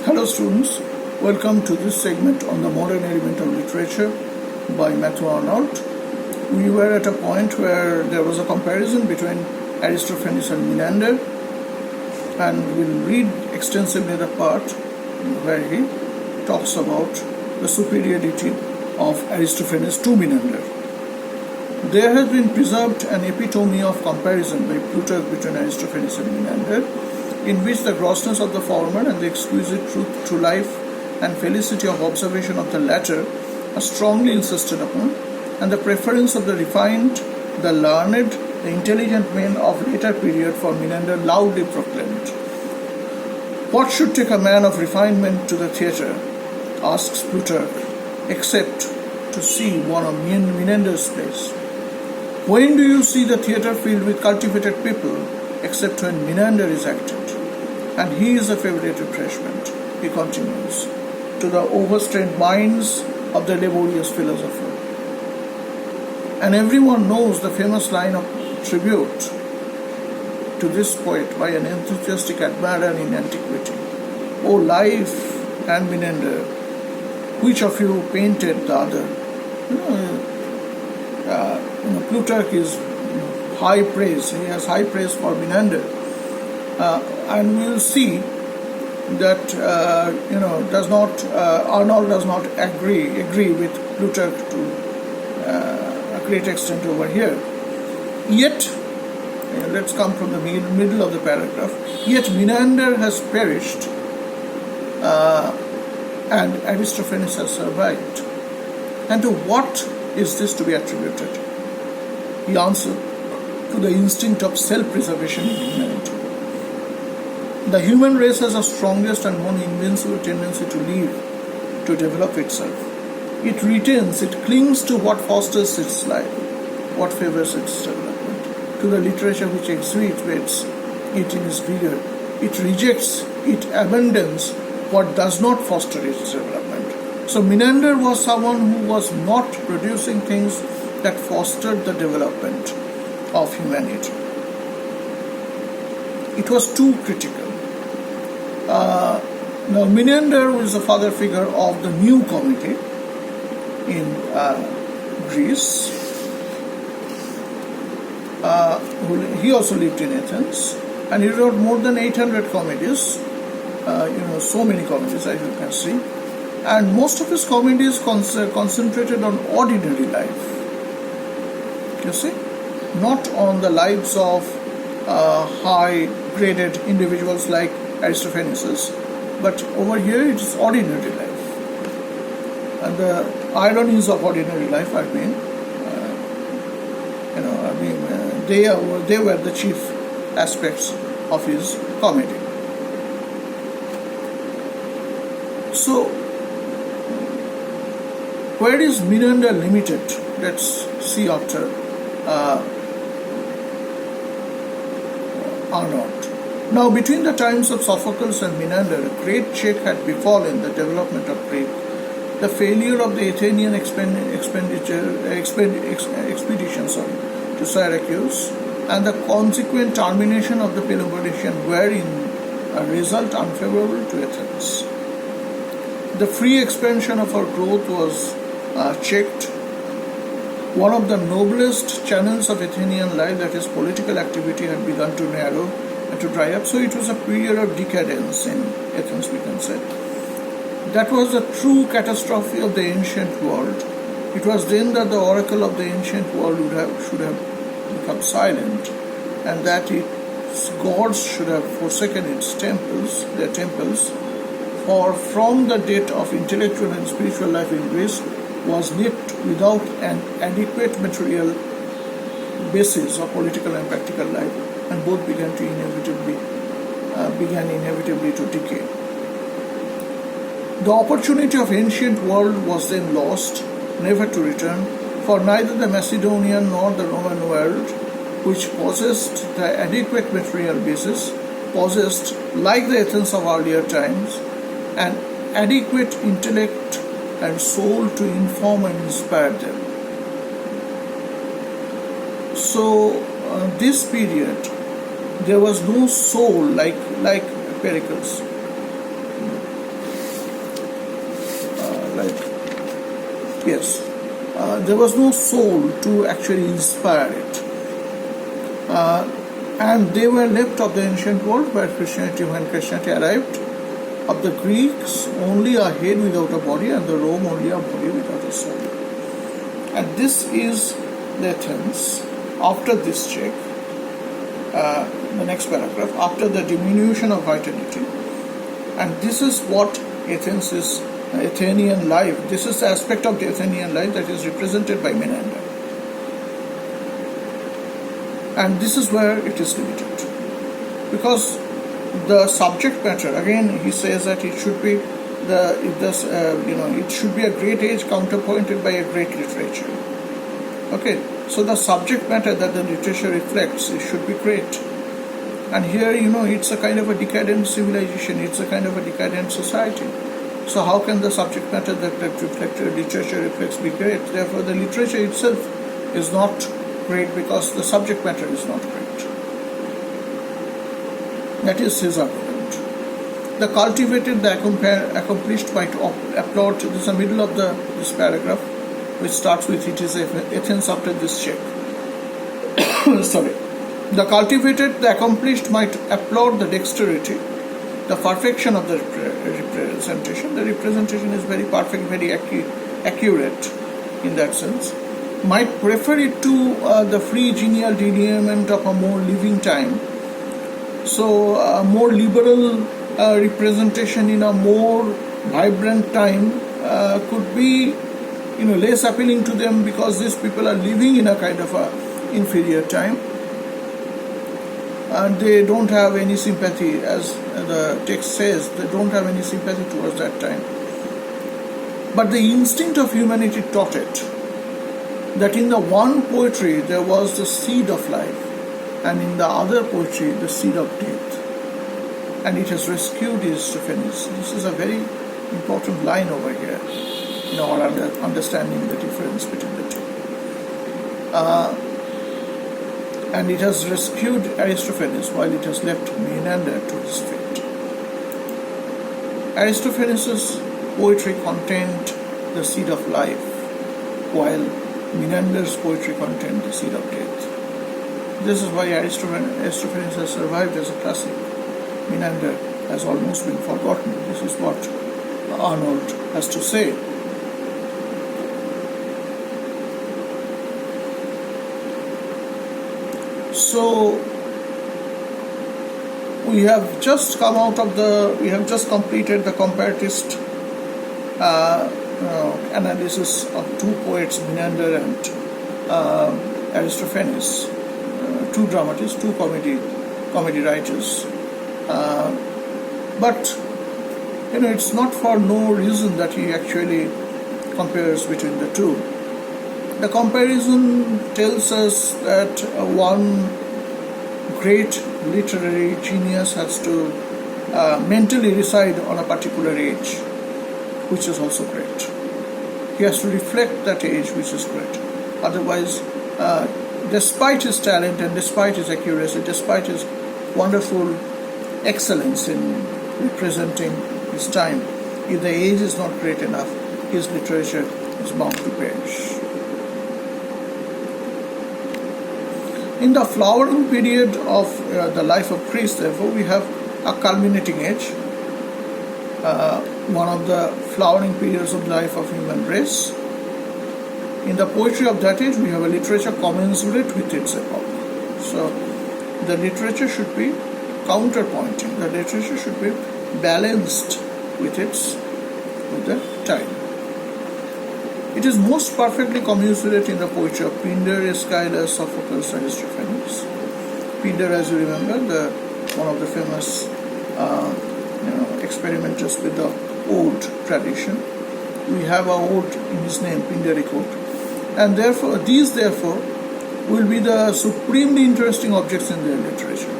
Hello students, welcome to this segment on the modern element of literature by Matthew Arnold. We were at a point where there was a comparison between Aristophanes and Menander, and we'll read extensively the part where he talks about the superiority of Aristophanes to Menander. There has been preserved an epitome of comparison by Plutarch between Aristophanes and Menander, in which the grossness of the former and the exquisite truth to life and felicity of observation of the latter are strongly insisted upon, and the preference of the refined, the learned, the intelligent men of later period for Menander loudly proclaimed. What should take a man of refinement to the theatre, asks Plutarch, except to see one of Menander's plays? When do you see the theatre filled with cultivated people, except when Menander is acted? And he is a favorite refreshment, he continues, to the overstrained minds of the laborious philosopher. And everyone knows the famous line of tribute to this poet by an enthusiastic admirer in antiquity. O life and Menander, which of you painted the other? Plutarch is high praise. He has high praise for Menander. And we will see that Arnold does not agree with Plutarch to a great extent over here. Yet, let's come from the middle of the paragraph. Yet Menander has perished, and Aristophanes has survived. And to what is this to be attributed? He answered, to the instinct of self-preservation in humanity. The human race has the strongest and most invincible tendency to live, to develop itself. It retains, it clings to what fosters its life, what favors its development, to the literature which exhibits it in its vigor. It rejects, it abandons what does not foster its development. So Menander was someone who was not producing things that fostered the development of humanity. It was too critical. Now Menander was the father figure of the new comedy in Greece. He also lived in Athens, and he wrote more than 800 comedies. So many comedies, as you can see, and most of his comedies concentrated on ordinary life. You see, not on the lives of high-graded individuals like Aristophanes, but over here it is ordinary life, and the ironies of ordinary life. They were the chief aspects of his comedy. So, where is Menander limited? Let's see after Arnold. Now, between the times of Sophocles and Menander, a great check had befallen the development of Greek. The failure of the Athenian expedition to Syracuse and the consequent termination of the Peloponnesian were in a result unfavorable to Athens. The free expansion of our growth was checked. One of the noblest channels of Athenian life, that is political activity, had begun to narrow and to dry up. So it was a period of decadence in Athens, we can say. That was the true catastrophe of the ancient world. It was then that the oracle of the ancient world should have become silent, and that its gods should have forsaken their temples, for from the date of intellectual and spiritual life in Greece was left without an adequate material basis of political and practical life, and both began inevitably to decay. The opportunity of ancient world was then lost, never to return, for neither the Macedonian nor the Roman world, which possessed the adequate material basis, possessed, like the Athens of earlier times, an adequate intellect and soul to inform and inspire them. So, this period, there was no soul like Pericles. like, yes, there was no soul to actually inspire it. And they were left of the ancient world where Christianity, when Christianity arrived, of the Greeks only a head without a body, and the Rome only a body without a soul. And this is the Athens after this check, the next paragraph, after the diminution of vitality. And this is what Athens is, Athenian life. This is the aspect of the Athenian life that is represented by Menander. And this is where it is limited. Because the subject matter, again he says that it should be it should be a great age counterpointed by a great literature. Okay, so the subject matter that the literature reflects, it should be great. And here, it's a kind of a decadent civilization, it's a kind of a decadent society. So how can the subject matter that literature reflects be great? Therefore, the literature itself is not great because the subject matter is not great. That is his argument. The cultivated, the accomplished might applaud. This is the middle of this paragraph, which starts with it is Athens after this check. Sorry. The cultivated, the accomplished might applaud the dexterity, the perfection of the representation. The representation is very perfect, very accurate in that sense. Might prefer it to the free genial lineament of a more living time. So a more liberal representation in a more vibrant time could be less appealing to them because these people are living in a kind of a inferior time. And they don't have any sympathy, as the text says, they don't have any sympathy towards that time. But the instinct of humanity taught it that in the one poetry there was the seed of life, and in the other poetry the seed of death. And it has rescued Aristophanes. This is a very important line over here in our understanding the difference between the two. And it has rescued Aristophanes while it has left Menander to his fate. Aristophanes' poetry contained the seed of life, while Menander's poetry contained the seed of death. This is why Aristophanes has survived as a classic. Menander has almost been forgotten. This is what Arnold has to say. So we have just completed the comparatist analysis of two poets, Menander and Aristophanes, two dramatists, two comedy writers. But it's not for no reason that he actually compares between the two. The comparison tells us that one great literary genius has to mentally reside on a particular age, which is also great. He has to reflect that age, which is great. Otherwise, despite his talent and despite his accuracy, despite his wonderful excellence in representing his time, if the age is not great enough, his literature is bound to perish. In the flowering period of the life of Greece, therefore, we have a culminating age, one of the flowering periods of the life of human race. In the poetry of that age, we have a literature commensurate with its epoch. So, the literature should be counterpointing. The literature should be balanced with the time. It is most perfectly commensurate in the poetry of Pindar, Aeschylus, Sophocles, and Aristophanes. Pindar, as you remember, one of the famous experimenters with the ode tradition. We have a ode in his name, Pindaric ode, and these will be the supremely interesting objects in their literature.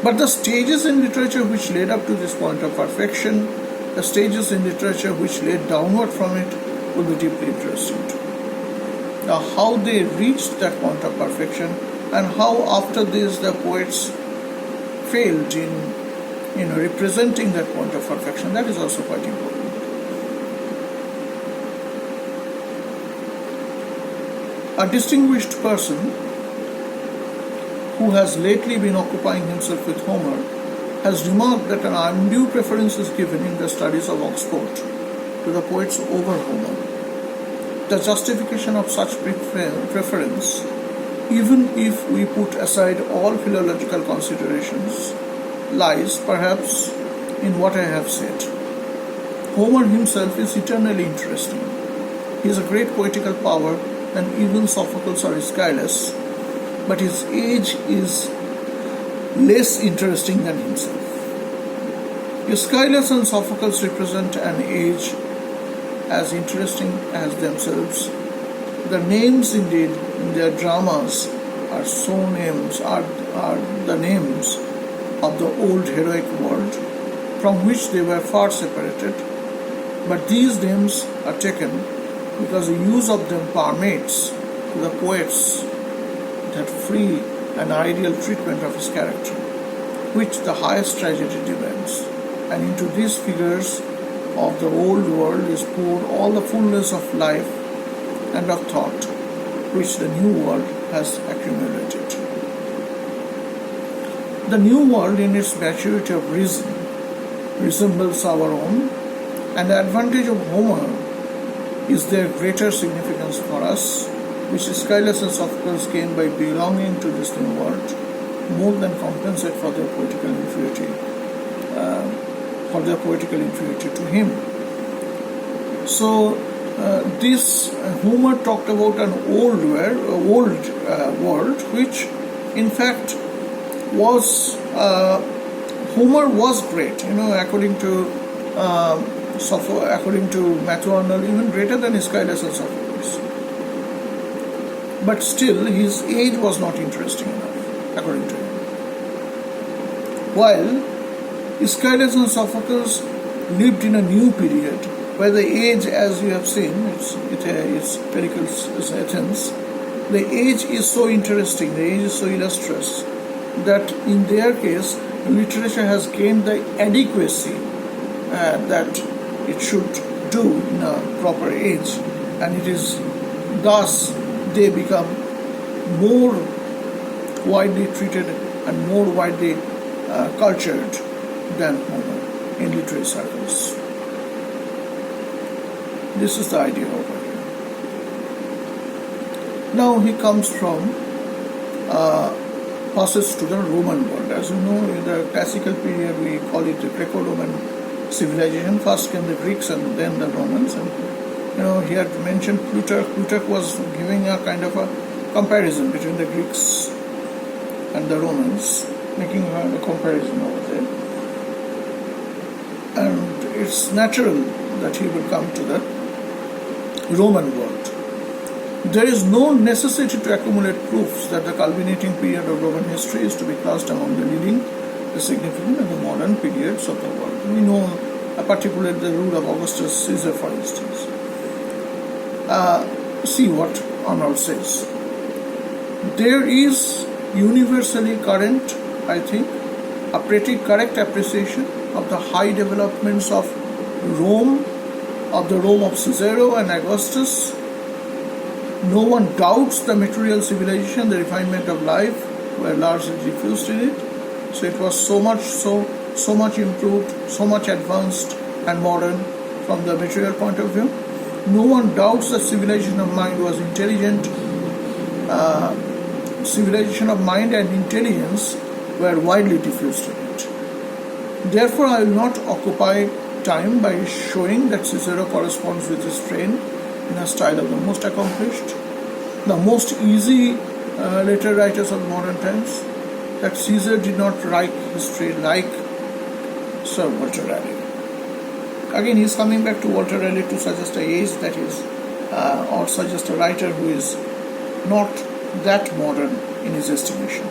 But the stages in literature which led up to this point of perfection, the stages in literature which led downward from it, will be deeply interesting too. Now, how they reached that point of perfection, and how after this the poets failed in representing that point of perfection, that is also quite important. A distinguished person who has lately been occupying himself with Homer has remarked that an undue preference is given in the studies of Oxford to the poets over Homer. The justification of such preference, even if we put aside all philological considerations, lies perhaps in what I have said. Homer himself is eternally interesting. He is a great poetical power, and even Sophocles or Aeschylus, but his age is less interesting than himself. Aeschylus and Sophocles represent an age as interesting as themselves. The names indeed in their dramas are the names of the old heroic world from which they were far separated, but these names are taken because the use of them permits to the poets that free and ideal treatment of his character, which the highest tragedy demands. And into these figures of the old world is poured all the fullness of life and of thought which the new world has accumulated. The new world in its maturity of reason resembles our own, and the advantage of Homer is their greater significance for us, which Aeschylus and Sophocles gain by belonging to this new world, more than compensate for their poetical inferiority, to him. So this Homer talked about an old world, which in fact was Homer was great. According to Matthew Arnold, even greater than Aeschylus and Sophocles. But still, his age was not interesting enough, according to him. While Aeschylus and Sophocles lived in a new period where the age, as you have seen, it's Pericles' Athens, the age is so interesting, the age is so illustrious, that in their case, literature has gained the adequacy that it should do in a proper age, and it is thus they become more widely treated and more widely cultured than Homer in literary circles. This is the idea over here. Now he comes from passes to the Roman world. As you know, in the classical period we call it the Greco-Roman civilization. First came the Greeks and then the Romans. And he had mentioned Plutarch. Plutarch was giving a kind of a comparison between the Greeks and the Romans, making a comparison over there. And it's natural that he will come to the Roman world. There is no necessity to accumulate proofs that the culminating period of Roman history is to be classed among the leading, the significant, and the modern periods of the world. We know particularly the rule of Augustus Caesar, for instance. See what Arnold says. There is universally current, I think, a pretty correct appreciation of the high developments of Rome, of the Rome of Cicero and Augustus. No one doubts the material civilization, the refinement of life were largely diffused in it. So it was so much improved, so much advanced and modern from the material point of view. No one doubts that civilization of mind was intelligent. Civilization of mind and intelligence were widely diffused in it. Therefore, I will not occupy time by showing that Cicero corresponds with his friend in a style of the most accomplished, the most easy letter writers of modern times, that Caesar did not write history like Sir Walter Raleigh. Again, he is coming back to Walter Raleigh to suggest a age that is, or suggest a writer who is not that modern in his estimation.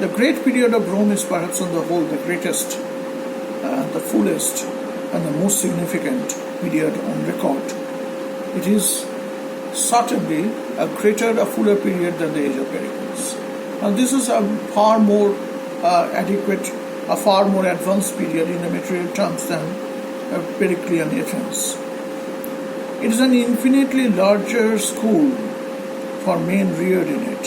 The great period of Rome is perhaps on the whole the greatest, the fullest, and the most significant period on record. It is certainly a greater, a fuller period than the age of Pericles. Now this is a far more adequate, a far more advanced period in the material terms than Periclean Athens. It is an infinitely larger school for men reared in it.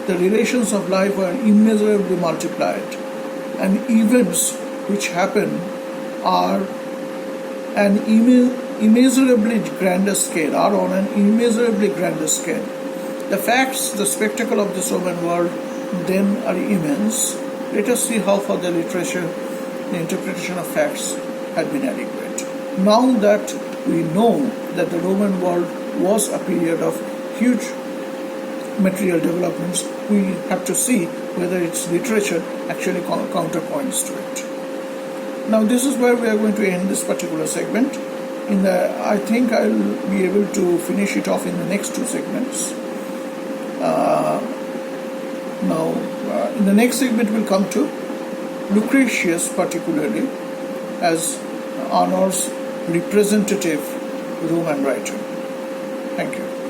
The relations of life were immeasurably multiplied, and events which happen are an immeasurably grander scale, are on an immeasurably grander scale. The facts, the spectacle of this Roman world then are immense. Let us see how far the literature, the interpretation of facts had been adequate. Now that we know that the Roman world was a period of huge material developments, we have to see whether its literature actually counterpoints to it. Now this is where we are going to end this particular segment. I think I'll be able to finish it off in the next two segments. In the next segment we'll come to Lucretius particularly as Honor's representative Roman writer. Thank you.